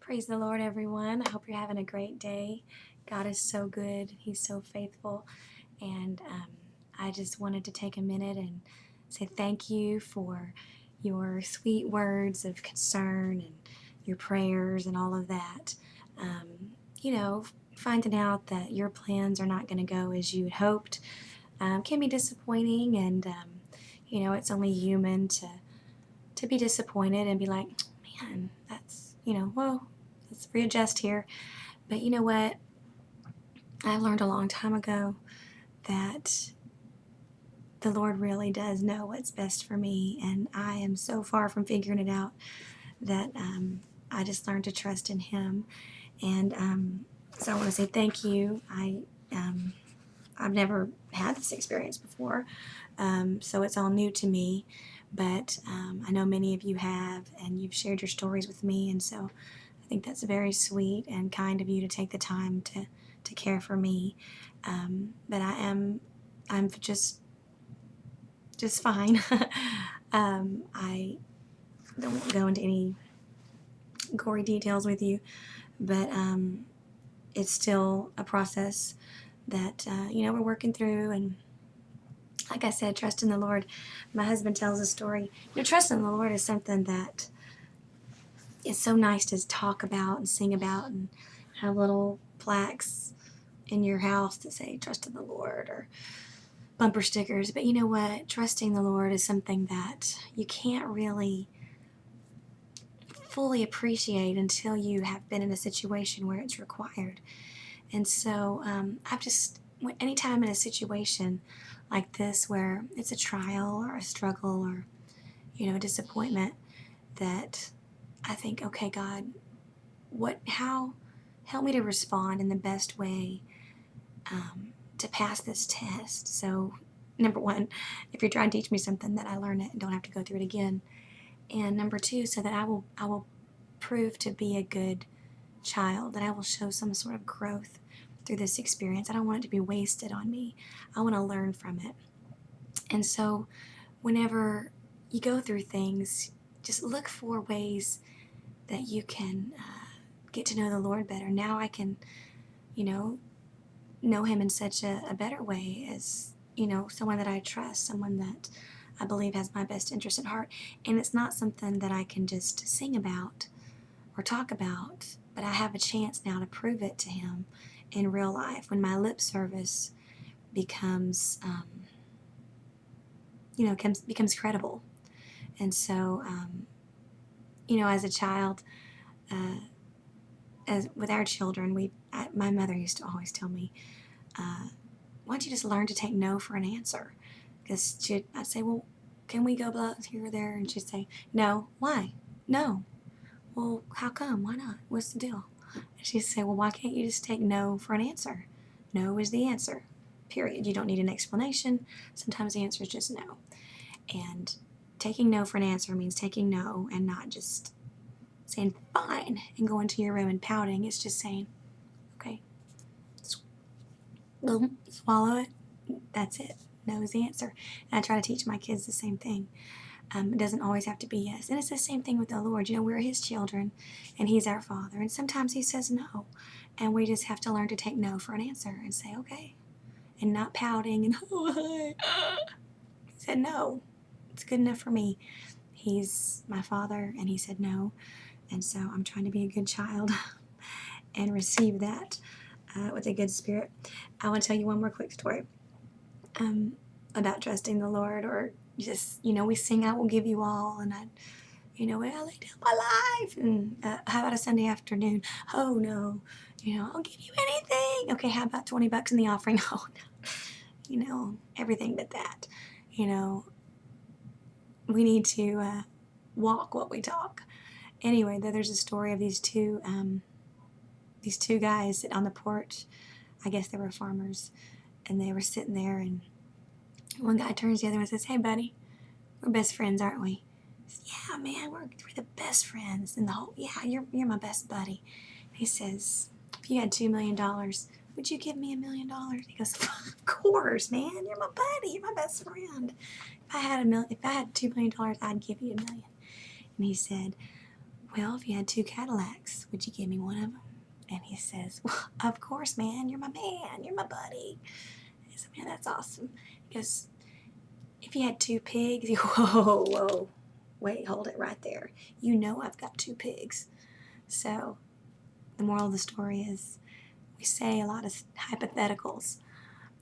Praise the Lord, everyone. I hope you're having a great day. God is so good. He's so faithful. And I just wanted to take a minute and say thank you for your sweet words of concern and your prayers and all of that. You know, finding out that your plans are not going to go as you had hoped can be disappointing. And, it's only human to be disappointed and be like, man, that's, whoa, let's readjust here. But you know what? I learned a long time ago that the Lord really does know what's best for me, and I am so far from figuring it out that I just learned to trust in Him. And so I want to say thank you. I've never had this experience before, so it's all new to me. But I know many of you have, and you've shared your stories with me, and so I think that's very sweet and kind of you to take the time to care for me. But I'm just fine. I don't go into any gory details with you, but it's still a process that we're working through. And like I said, trust in the Lord. My husband tells a story. Trust in the Lord is something that is so nice to talk about and sing about and have little plaques in your house that say trust in the Lord or bumper stickers. But you know what? Trusting the Lord is something that you can't really fully appreciate until you have been in a situation where it's required. And so anytime I'm in a situation like this where it's a trial or a struggle or, a disappointment, that I think, okay, God, how, help me to respond in the best way to pass this test. So, number one, if you're trying to teach me something, that I learn it and don't have to go through it again. And number two, so that I will prove to be a good child, that I will show some sort of growth through this experience. I don't want it to be wasted on me. I want to learn from it. And so whenever you go through things, just look for ways that you can get to know the Lord better. Now I can, know Him in such a better way as, someone that I trust, someone that I believe has my best interest at heart. And it's not something that I can just sing about or talk about, but I have a chance now to prove it to Him in real life when my lip service becomes, becomes credible. And so, as a child, as with our children, my mother used to always tell me, why don't you just learn to take no for an answer? Because I'd say, well, can we go blah, here or there? And she'd say, no. Why? No. Well, how come? Why not? What's the deal? And she'd say, well, why can't you just take no for an answer? No is the answer, period. You don't need an explanation. Sometimes the answer is just no. And taking no for an answer means taking no and not just saying fine and going to your room and pouting. It's just saying, okay, swallow it. That's it. No is the answer. And I try to teach my kids the same thing. It doesn't always have to be yes. And it's the same thing with the Lord. We're His children, and He's our Father. And sometimes He says no. And we just have to learn to take no for an answer and say, okay. And not pouting and, He said no. It's good enough for me. He's my Father, and He said no. And so I'm trying to be a good child and receive that with a good spirit. I want to tell you one more quick story about trusting the Lord, or just, we sing, I will give you all, and I lay down my life, and how about a Sunday afternoon? Oh no, I'll give you anything. Okay, how about $20 in the offering? Oh no, everything but that. We need to walk what we talk. Anyway, there's a story of these two guys sitting on the porch. I guess they were farmers, and they were sitting there, and one guy turns to the other one and says, hey buddy, we're best friends, aren't we? He says, yeah man, we're the best friends in the whole, yeah, you're my best buddy. He says, if you had $2 million, would you give me $1 million? He goes, of course, man, you're my buddy, you're my best friend. If I had $2 million, I'd give you $1 million. And he said, well, if you had 2 Cadillacs, would you give me one of them? And he says, well, of course, man. You're my man. You're my buddy. I said, man, that's awesome. He goes, if you had 2 pigs, whoa, whoa. Wait, hold it right there. You know I've got 2 pigs. So the moral of the story is we say a lot of hypotheticals,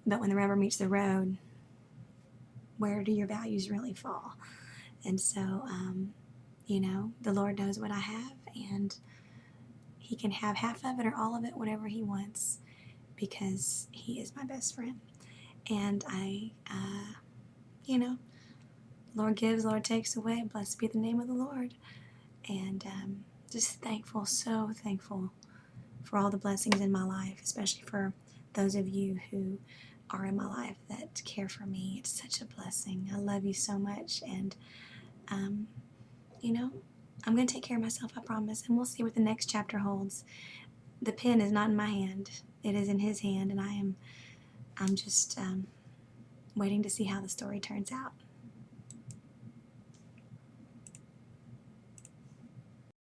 but when the rubber meets the road, where do your values really fall? And so, the Lord knows what I have, and he can have half of it or all of it, whatever he wants, because he is my best friend. And Lord gives, Lord takes away. Blessed be the name of the Lord. And just thankful, so thankful for all the blessings in my life, especially for those of you who are in my life that care for me. It's such a blessing. I love you so much. And, I'm going to take care of myself, I promise. And we'll see what the next chapter holds. The pen is not in my hand. It is in his hand. And I'm just waiting to see how the story turns out.